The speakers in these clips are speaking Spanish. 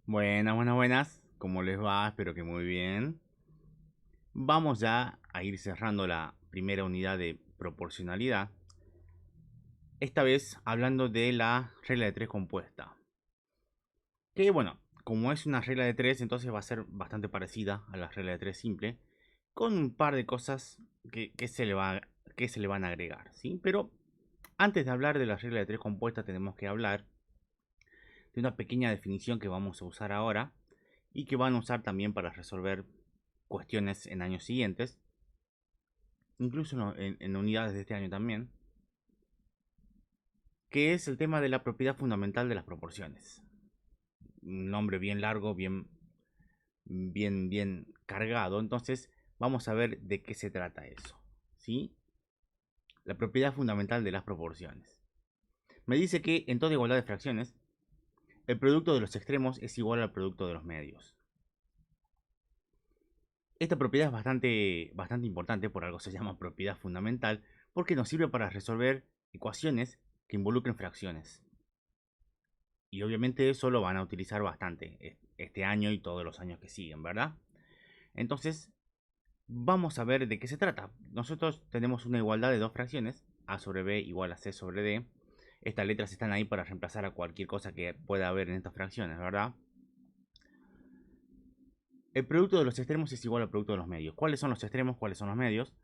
Buenas, buenas, buenas. ¿Cómo les va? Espero que muy bien. Vamos ya a ir cerrando la primera unidad de proporcionalidad. Esta vez hablando de la regla de tres compuesta. Que bueno, como es una regla de tres, entonces va a ser bastante parecida a la regla de tres simple. Con un par de cosas que se le van a agregar, ¿sí? Pero antes de hablar de la regla de tres compuesta tenemos que hablar de una pequeña definición que vamos a usar ahora y que van a usar también para resolver cuestiones en años siguientes, incluso en unidades de este año también, que es el tema de la propiedad fundamental de las proporciones. Un nombre bien largo, bien cargado, entonces vamos a ver de qué se trata eso, ¿sí? La propiedad fundamental de las proporciones. Me dice que en toda igualdad de fracciones, el producto de los extremos es igual al producto de los medios. Esta propiedad es bastante importante, por algo se llama propiedad fundamental, porque nos sirve para resolver ecuaciones que involucren fracciones. Y obviamente eso lo van a utilizar bastante este año y todos los años que siguen, ¿verdad? Entonces, vamos a ver de qué se trata. Nosotros tenemos una igualdad de dos fracciones, a sobre b igual a c sobre d. Estas letras están ahí para reemplazar a cualquier cosa que pueda haber en estas fracciones, ¿verdad? El producto de los extremos es igual al producto de los medios. ¿Cuáles son los extremos? ¿Cuáles son los medios?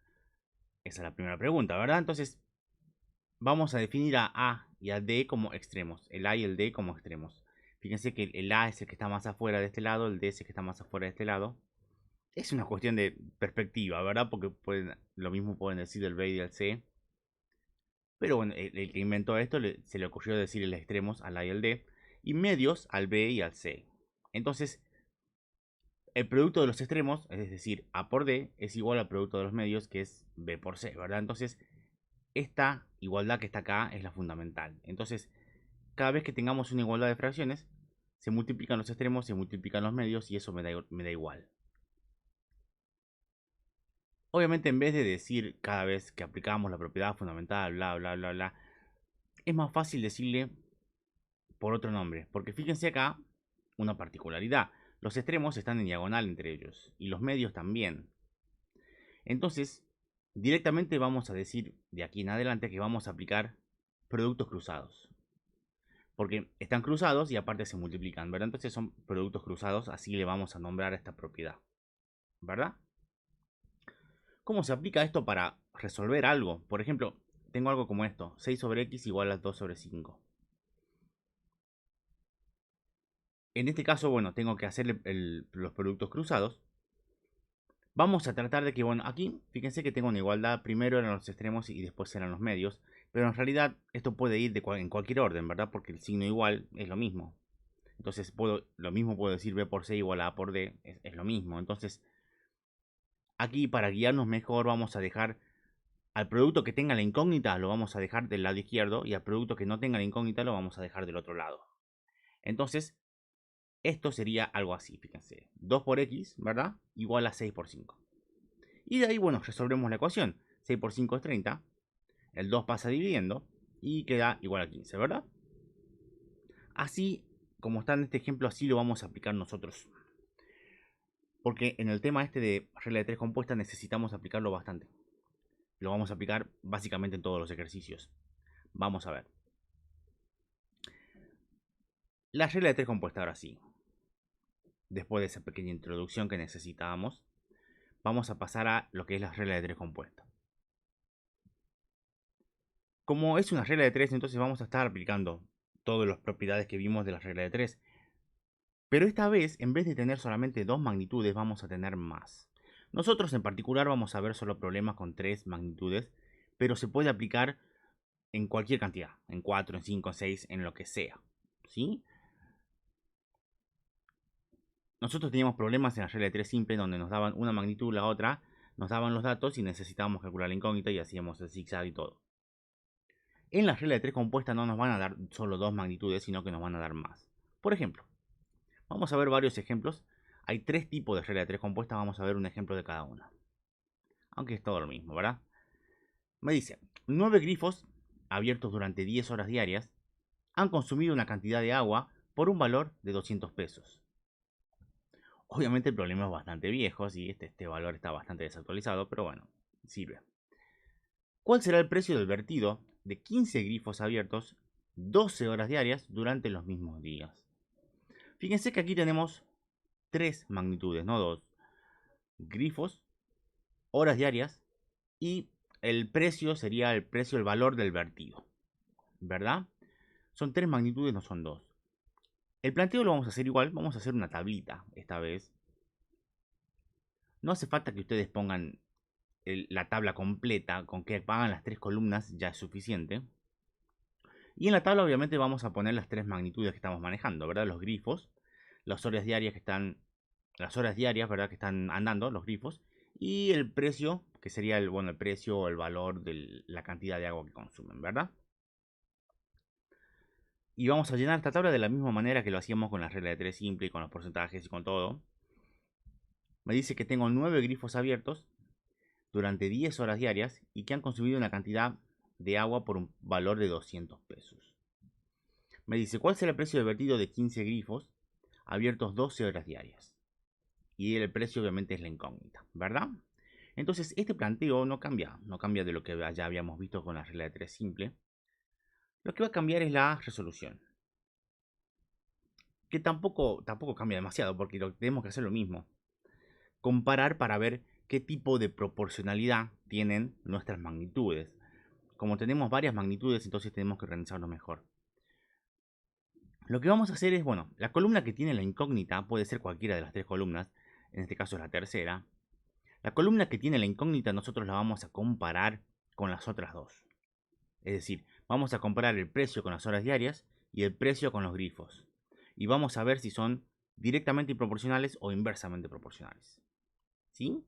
Esa es la primera pregunta, ¿verdad? Entonces, vamos a definir a A y a D como extremos. El A y el D como extremos. Fíjense que el A es el que está más afuera de este lado, el D es el que está más afuera de este lado. Es una cuestión de perspectiva, ¿verdad? Porque lo mismo pueden decir del B y del C. Pero bueno, el que inventó esto se le ocurrió decir el extremos al A y al D. Y medios al B y al C. Entonces, el producto de los extremos, es decir, A por D, es igual al producto de los medios, que es B por C, ¿verdad? Entonces, esta igualdad que está acá es la fundamental. Entonces, cada vez que tengamos una igualdad de fracciones, se multiplican los extremos, se multiplican los medios y eso me da igual. Obviamente, en vez de decir cada vez que aplicamos la propiedad fundamental, bla, bla, bla, bla, es más fácil decirle por otro nombre. Porque fíjense acá una particularidad. Los extremos están en diagonal entre ellos y los medios también. Entonces, directamente vamos a decir de aquí en adelante que vamos a aplicar productos cruzados. Porque están cruzados y aparte se multiplican, ¿verdad? Entonces son productos cruzados, así le vamos a nombrar a esta propiedad, ¿verdad? ¿Cómo se aplica esto para resolver algo? Por ejemplo, tengo algo como esto, 6 sobre x igual a 2 sobre 5. En este caso, bueno, tengo que hacer los productos cruzados. Vamos a tratar de que, bueno, aquí, fíjense que tengo una igualdad, primero eran los extremos y después eran los medios, pero en realidad esto puede ir en cualquier orden, ¿verdad? Porque el signo igual es lo mismo. Entonces, lo mismo puedo decir b por c igual a por d, es lo mismo. Entonces, aquí para guiarnos mejor vamos a dejar al producto que tenga la incógnita, lo vamos a dejar del lado izquierdo, y al producto que no tenga la incógnita lo vamos a dejar del otro lado. Entonces, esto sería algo así, fíjense. 2 por x, ¿verdad? Igual a 6 por 5. Y de ahí, bueno, resolvemos la ecuación. 6 por 5 es 30. El 2 pasa dividiendo y queda igual a 15, ¿verdad? Así como está en este ejemplo, así lo vamos a aplicar nosotros. Porque en el tema este de regla de tres compuesta necesitamos aplicarlo bastante. Lo vamos a aplicar básicamente en todos los ejercicios. Vamos a ver. La regla de tres compuesta ahora sí. Después de esa pequeña introducción que necesitábamos, vamos a pasar a lo que es la regla de tres compuesta. Como es una regla de tres, entonces vamos a estar aplicando todas las propiedades que vimos de la regla de tres. Pero esta vez, en vez de tener solamente dos magnitudes, vamos a tener más. Nosotros en particular vamos a ver solo problemas con tres magnitudes, pero se puede aplicar en cualquier cantidad, en 4, en 5, en 6, en lo que sea, ¿sí? Nosotros teníamos problemas en la regla de 3 simple donde nos daban una magnitud, la otra, nos daban los datos y necesitábamos calcular la incógnita y hacíamos el zigzag y todo. En la regla de 3 compuesta no nos van a dar solo dos magnitudes, sino que nos van a dar más. Por ejemplo, vamos a ver varios ejemplos. Hay tres tipos de regla de 3 compuesta, vamos a ver un ejemplo de cada una. Aunque es todo lo mismo, ¿verdad? Me dice, 9 grifos abiertos durante 10 horas diarias han consumido una cantidad de agua por un valor de 200 pesos. Obviamente el problema es bastante viejo, ¿sí? Este valor está bastante desactualizado, pero bueno, sirve. ¿Cuál será el precio del vertido de 15 grifos abiertos 12 horas diarias durante los mismos días? Fíjense que aquí tenemos tres magnitudes, no dos. Grifos, horas diarias y el precio sería el precio, el valor del vertido. ¿Verdad? Son tres magnitudes, no son dos. El planteo lo vamos a hacer igual, vamos a hacer una tablita esta vez. No hace falta que ustedes pongan la tabla completa, con que hagan las tres columnas ya es suficiente. Y en la tabla obviamente vamos a poner las tres magnitudes que estamos manejando, ¿verdad? Los grifos, las horas diarias que están, las horas diarias, ¿verdad? Que están andando, los grifos, y el precio, que sería el, bueno, el precio o el valor de la cantidad de agua que consumen, ¿verdad? Y vamos a llenar esta tabla de la misma manera que lo hacíamos con la regla de 3 simple y con los porcentajes y con todo. Me dice que tengo 9 grifos abiertos durante 10 horas diarias y que han consumido una cantidad de agua por un valor de 200 pesos. Me dice cuál será el precio de vertido de 15 grifos abiertos 12 horas diarias. Y el precio obviamente es la incógnita, ¿verdad? Entonces este planteo no cambia de lo que ya habíamos visto con la regla de 3 simple. Lo que va a cambiar es la resolución. Que tampoco cambia demasiado porque tenemos que hacer lo mismo. Comparar para ver qué tipo de proporcionalidad tienen nuestras magnitudes. Como tenemos varias magnitudes, entonces tenemos que organizarlo mejor. Lo que vamos a hacer es, bueno, la columna que tiene la incógnita puede ser cualquiera de las tres columnas, en este caso es la tercera. La columna que tiene la incógnita nosotros la vamos a comparar con las otras dos. Es decir, vamos a comparar el precio con las horas diarias y el precio con los grifos. Y vamos a ver si son directamente proporcionales o inversamente proporcionales. ¿Sí?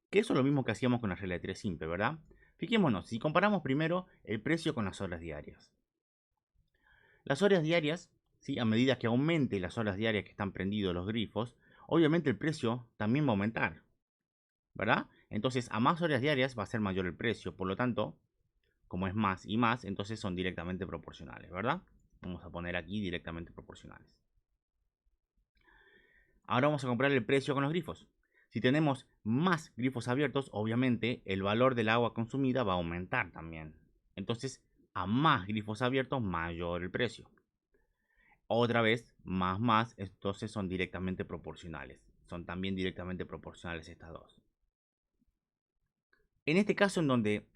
Que eso es lo mismo que hacíamos con la regla de 3 simple, ¿verdad? Fijémonos, si comparamos primero el precio con las horas diarias. Las horas diarias, ¿sí? A medida que aumente las horas diarias que están prendidos los grifos, obviamente el precio también va a aumentar, ¿verdad? Entonces, a más horas diarias va a ser mayor el precio, por lo tanto, como es más y más, entonces son directamente proporcionales, ¿verdad? Vamos a poner aquí directamente proporcionales. Ahora vamos a comparar el precio con los grifos. Si tenemos más grifos abiertos, obviamente el valor del agua consumida va a aumentar también. Entonces, a más grifos abiertos, mayor el precio. Otra vez, más, entonces son directamente proporcionales. Son también directamente proporcionales estas dos. En este caso, en donde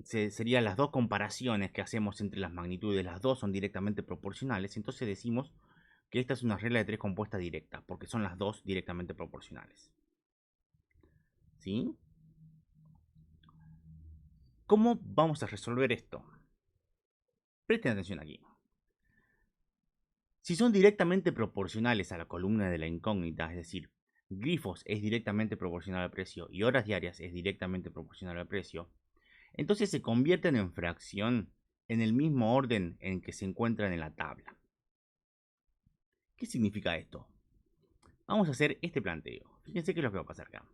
serían las dos comparaciones que hacemos entre las magnitudes, las dos son directamente proporcionales, entonces decimos que esta es una regla de 3 compuesta directa, porque son las dos directamente proporcionales. ¿Sí? ¿Cómo vamos a resolver esto? Presten atención aquí. Si son directamente proporcionales a la columna de la incógnita, es decir, grifos es directamente proporcional al precio y horas diarias es directamente proporcional al precio, entonces se convierten en fracción en el mismo orden en que se encuentran en la tabla. ¿Qué significa esto? Vamos a hacer este planteo. Fíjense qué es lo que va a pasar acá.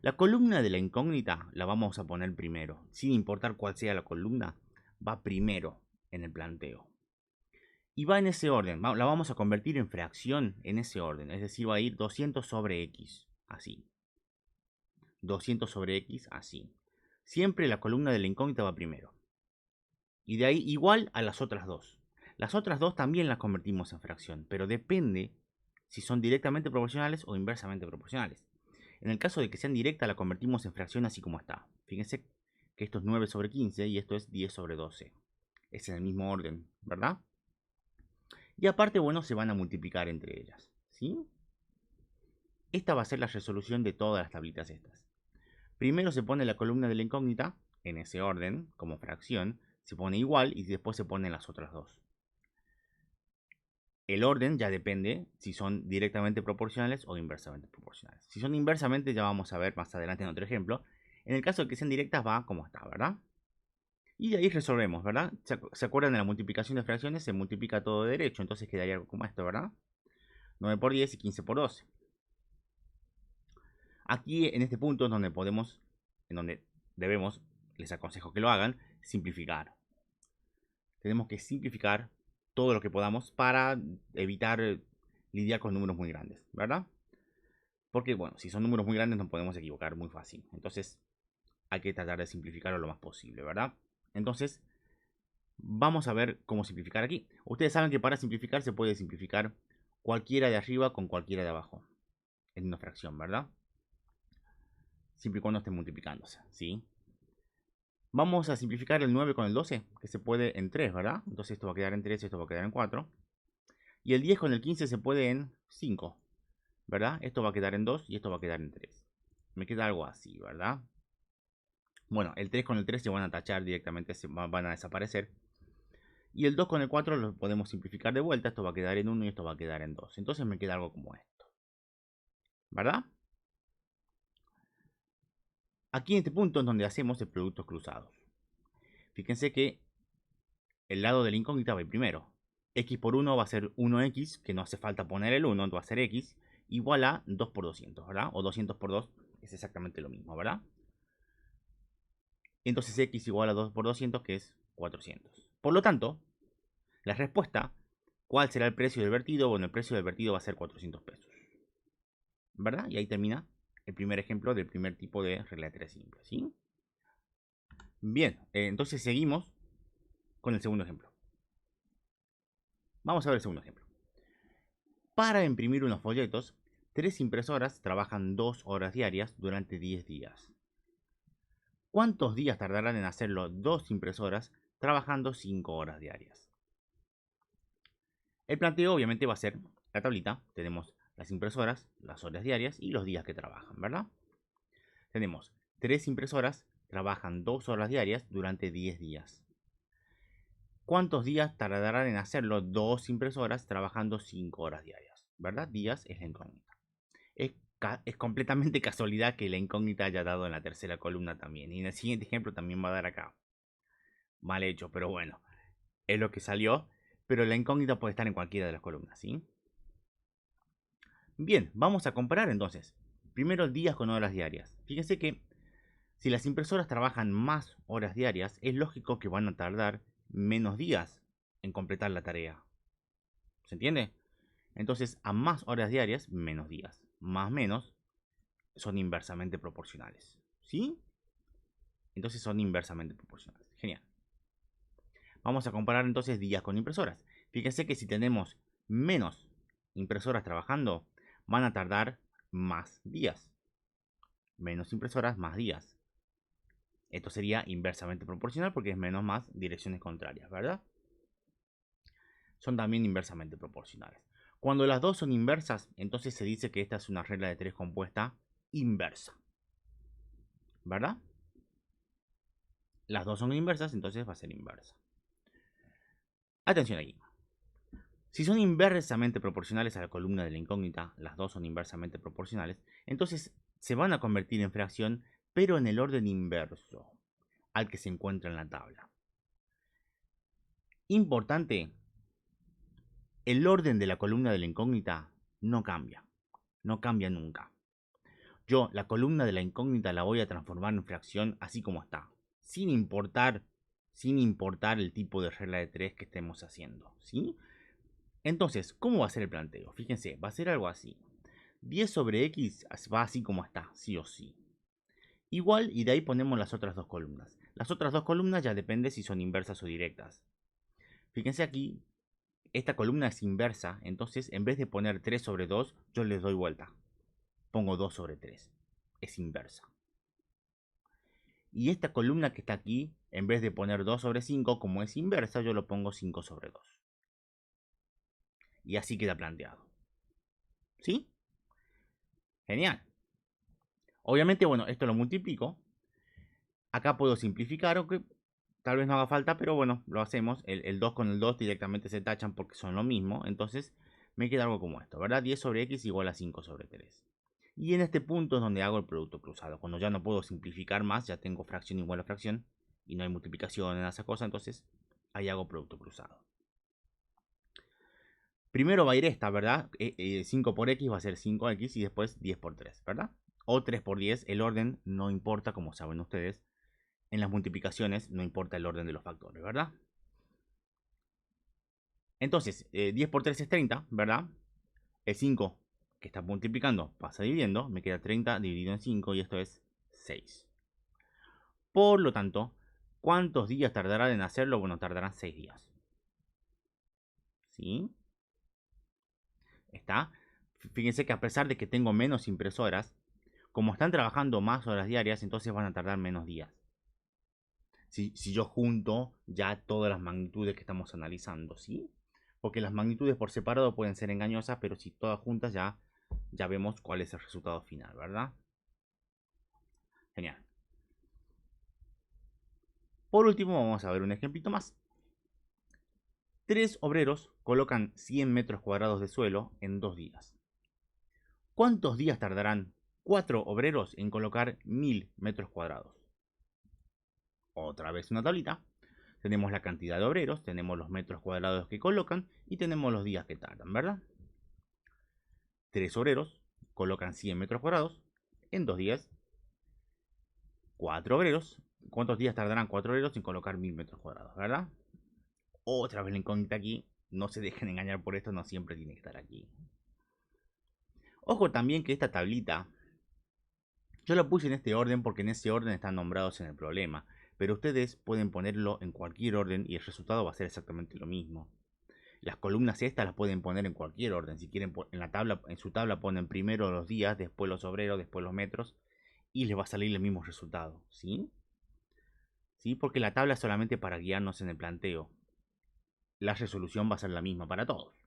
La columna de la incógnita la vamos a poner primero. Sin importar cuál sea la columna, va primero en el planteo. Y va en ese orden. La vamos a convertir en fracción en ese orden. Es decir, va a ir 200 sobre x. Así. 200 sobre x. Así. Siempre la columna de la incógnita va primero. Y de ahí igual a las otras dos. Las otras dos también las convertimos en fracción. Pero depende si son directamente proporcionales o inversamente proporcionales. En el caso de que sean directas, la convertimos en fracción así como está. Fíjense que esto es 9 sobre 15 y esto es 10 sobre 12. Es en el mismo orden, ¿verdad? Y aparte, bueno, se van a multiplicar entre ellas, ¿sí? Esta va a ser la resolución de todas las tablitas estas. Primero se pone la columna de la incógnita, en ese orden, como fracción, se pone igual y después se ponen las otras dos. El orden ya depende si son directamente proporcionales o inversamente proporcionales. Si son inversamente, ya vamos a ver más adelante en otro ejemplo. En el caso de que sean directas, va como está, ¿verdad? Y de ahí resolvemos, ¿verdad? ¿Se acuerdan de la multiplicación de fracciones? Se multiplica todo de derecho, entonces quedaría algo como esto, ¿verdad? 9 por 10 y 15 por 12. Aquí, en este punto, es donde podemos, en donde debemos, les aconsejo que lo hagan, simplificar. Tenemos que simplificar todo lo que podamos para evitar lidiar con números muy grandes, ¿verdad? Porque, bueno, si son números muy grandes nos podemos equivocar muy fácil. Entonces, hay que tratar de simplificarlo lo más posible, ¿verdad? Entonces, vamos a ver cómo simplificar aquí. Ustedes saben que para simplificar se puede simplificar cualquiera de arriba con cualquiera de abajo. En una fracción, ¿verdad? Siempre y cuando esté multiplicándose, ¿sí? Vamos a simplificar el 9 con el 12, que se puede en 3, ¿verdad? Entonces esto va a quedar en 3, esto va a quedar en 4. Y el 10 con el 15 se puede en 5, ¿verdad? Esto va a quedar en 2 y esto va a quedar en 3. Me queda algo así, ¿verdad? Bueno, el 3 con el 3 se van a tachar directamente, van a desaparecer. Y el 2 con el 4 lo podemos simplificar de vuelta. Esto va a quedar en 1 y esto va a quedar en 2. Entonces me queda algo como esto, ¿verdad? Aquí en este punto es donde hacemos el productos cruzados. Fíjense que el lado de la incógnita va primero. X por 1 va a ser 1x, que no hace falta poner el 1, va a ser x, igual a 2 por 200, ¿verdad? O 200 por 2 es exactamente lo mismo, ¿verdad? Entonces x igual a 2 por 200, que es 400. Por lo tanto, la respuesta, ¿cuál será el precio del vertido? Bueno, el precio del vertido va a ser 400 pesos, ¿verdad? Y ahí termina el primer ejemplo del primer tipo de regla de 3 simple, ¿sí? Bien, entonces seguimos con el segundo ejemplo. Vamos a ver el segundo ejemplo. Para imprimir unos folletos, 3 impresoras trabajan 2 horas diarias durante 10 días. ¿Cuántos días tardarán en hacerlo 2 impresoras trabajando 5 horas diarias? El planteo obviamente va a ser la tablita. Tenemos las impresoras, las horas diarias y los días que trabajan, ¿verdad? Tenemos 3 impresoras, trabajan 2 horas diarias durante 10 días. ¿Cuántos días tardarán en hacerlo 2 impresoras trabajando 5 horas diarias? ¿Verdad? Días es la incógnita. Es completamente casualidad que la incógnita haya dado en la tercera columna también. Y en el siguiente ejemplo también va a dar acá. Mal hecho, pero bueno. Es lo que salió. Pero la incógnita puede estar en cualquiera de las columnas, ¿sí? Bien, vamos a comparar entonces. Primero días con horas diarias. Fíjense que si las impresoras trabajan más horas diarias, es lógico que van a tardar menos días en completar la tarea. ¿Se entiende? Entonces, a más horas diarias, menos días. Más menos son inversamente proporcionales. ¿Sí? Entonces son inversamente proporcionales. Genial. Vamos a comparar entonces días con impresoras. Fíjense que si tenemos menos impresoras trabajando, van a tardar más días. Menos impresoras, más días. Esto sería inversamente proporcional porque es menos más direcciones contrarias, ¿verdad? Son también inversamente proporcionales. Cuando las dos son inversas, entonces se dice que esta es una regla de 3 compuesta inversa. ¿Verdad? Las dos son inversas, entonces va a ser inversa. Atención aquí. Si son inversamente proporcionales a la columna de la incógnita, las dos son inversamente proporcionales, entonces se van a convertir en fracción, pero en el orden inverso al que se encuentra en la tabla. Importante, el orden de la columna de la incógnita no cambia nunca. Yo la columna de la incógnita la voy a transformar en fracción así como está, sin importar el tipo de regla de 3 que estemos haciendo, ¿sí? Entonces, ¿cómo va a ser el planteo? Fíjense, va a ser algo así. 10 sobre x va así como está, sí o sí. Igual, y de ahí ponemos las otras dos columnas. Las otras dos columnas ya depende si son inversas o directas. Fíjense aquí, esta columna es inversa, entonces en vez de poner 3 sobre 2, yo les doy vuelta. Pongo 2 sobre 3. Es inversa. Y esta columna que está aquí, en vez de poner 2 sobre 5, como es inversa, yo lo pongo 5 sobre 2. Y así queda planteado. ¿Sí? Genial. Obviamente, bueno, esto lo multiplico. Acá puedo simplificar, aunque tal vez no haga falta, pero bueno, lo hacemos. El 2 con el 2 directamente se tachan porque son lo mismo. Entonces me queda algo como esto, ¿verdad? 10 sobre x igual a 5 sobre 3. Y en este punto es donde hago el producto cruzado. Cuando ya no puedo simplificar más, ya tengo fracción igual a fracción. Y no hay multiplicación en esa cosa, entonces ahí hago producto cruzado. Primero va a ir esta, ¿verdad? 5 por x va a ser 5x y después 10 por 3, ¿verdad? O 3 por 10, el orden no importa, como saben ustedes. En las multiplicaciones no importa el orden de los factores, ¿verdad? Entonces, 10 por 3 es 30, ¿verdad? El 5 que está multiplicando pasa dividiendo. Me queda 30 dividido en 5 y esto es 6. Por lo tanto, ¿cuántos días tardará en hacerlo? Bueno, tardarán 6 días. ¿Sí? Está. Fíjense que a pesar de que tengo menos impresoras, como están trabajando más horas diarias, entonces van a tardar menos días. Si yo junto ya todas las magnitudes que estamos analizando, ¿sí? Porque las magnitudes por separado pueden ser engañosas, pero si todas juntas ya vemos cuál es el resultado final, ¿verdad? Genial. Por último, vamos a ver un ejemplito más. 3 obreros colocan 100 metros cuadrados de suelo en 2 días. ¿Cuántos días tardarán 4 obreros en colocar 1000 metros cuadrados? Otra vez una tablita. Tenemos la cantidad de obreros, tenemos los metros cuadrados que colocan y tenemos los días que tardan, ¿verdad? 3 obreros colocan 100 metros cuadrados en 2 días. 4 obreros. ¿Cuántos días tardarán 4 obreros en colocar 1000 metros cuadrados, verdad? Otra vez la incógnita aquí. No se dejen engañar por esto, no siempre tiene que estar aquí. Ojo también que esta tablita yo la puse en este orden porque en ese orden están nombrados en el problema. Pero ustedes pueden ponerlo en cualquier orden y el resultado va a ser exactamente lo mismo. Las columnas estas las pueden poner en cualquier orden. Si quieren, en la tabla, en su tabla ponen primero los días, después los obreros, después los metros y les va a salir el mismo resultado, ¿sí? ¿Sí? Porque la tabla es solamente para guiarnos en el planteo. La resolución va a ser la misma para todos.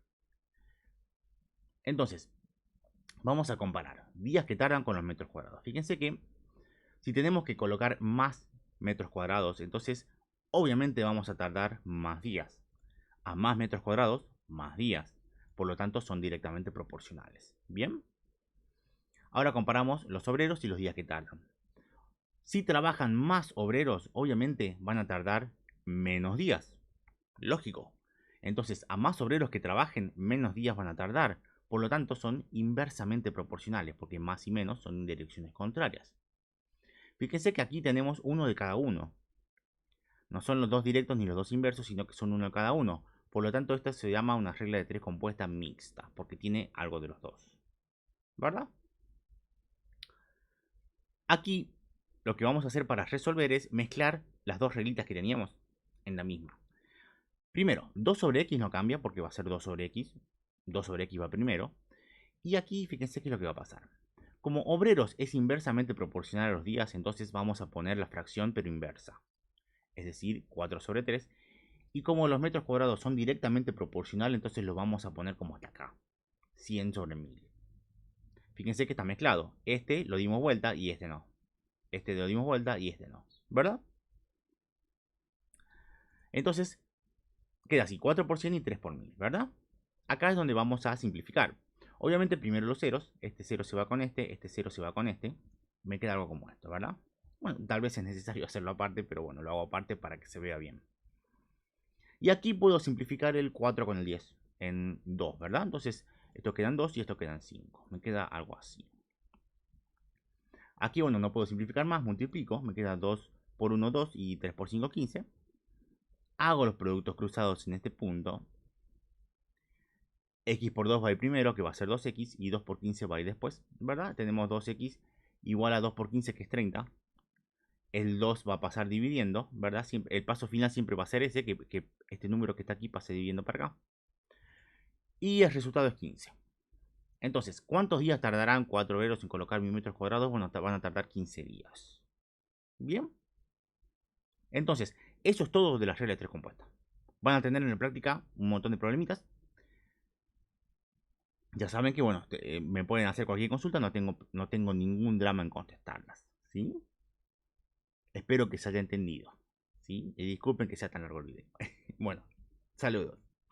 Entonces, vamos a comparar días que tardan con los metros cuadrados. Fíjense que si tenemos que colocar más metros cuadrados, entonces obviamente vamos a tardar más días. A más metros cuadrados, más días. Por lo tanto, son directamente proporcionales. ¿Bien? Ahora comparamos los obreros y los días que tardan. Si trabajan más obreros, obviamente van a tardar menos días. Lógico. Entonces, a más obreros que trabajen, menos días van a tardar. Por lo tanto, son inversamente proporcionales, porque más y menos son en direcciones contrarias. Fíjense que aquí tenemos uno de cada uno. No son los dos directos ni los dos inversos, sino que son uno de cada uno. Por lo tanto, esta se llama una regla de 3 compuesta mixta, porque tiene algo de los dos. ¿Verdad? Aquí lo que vamos a hacer para resolver es mezclar las dos reglitas que teníamos en la misma. Primero, 2 sobre x no cambia porque va a ser 2 sobre x. 2 sobre x va primero. Y aquí fíjense qué es lo que va a pasar. Como obreros es inversamente proporcional a los días, entonces vamos a poner la fracción pero inversa. Es decir, 4 sobre 3. Y como los metros cuadrados son directamente proporcionales, entonces lo vamos a poner como hasta acá. 100 sobre 1000. Fíjense que está mezclado. Este lo dimos vuelta y este no. Este lo dimos vuelta y este no. ¿Verdad? Entonces, queda así, 4 por 100 y 3 por 1000, ¿verdad? Acá es donde vamos a simplificar. Obviamente primero los ceros. Este 0 se va con este 0 se va con este. Me queda algo como esto, ¿verdad? Bueno, tal vez es necesario hacerlo aparte, pero bueno, lo hago aparte para que se vea bien. Y aquí puedo simplificar el 4 con el 10 en 2, ¿verdad? Entonces, estos quedan 2 y estos quedan 5. Me queda algo así. Aquí, bueno, no puedo simplificar más, multiplico. Me queda 2 por 1, 2 y 3 por 5, 15. Hago los productos cruzados en este punto. X por 2 va a ir primero, que va a ser 2x, y 2 por 15 va a ir después, ¿verdad? Tenemos 2x igual a 2 por 15, que es 30. El 2 va a pasar dividiendo, ¿verdad? Siempre, el paso final siempre va a ser ese, que este número que está aquí pase dividiendo para acá. Y el resultado es 15. Entonces, ¿cuántos días tardarán 4 obreros en colocar 1000 metros cuadrados? Bueno, van a tardar 15 días. Bien. Entonces, eso es todo de la regla de 3 compuestas. Van a tener en la práctica un montón de problemitas. Ya saben que, bueno, me pueden hacer cualquier consulta, no tengo ningún drama en contestarlas. ¿Sí? Espero que se haya entendido. ¿Sí? Y disculpen que sea tan largo el video. Bueno, saludos.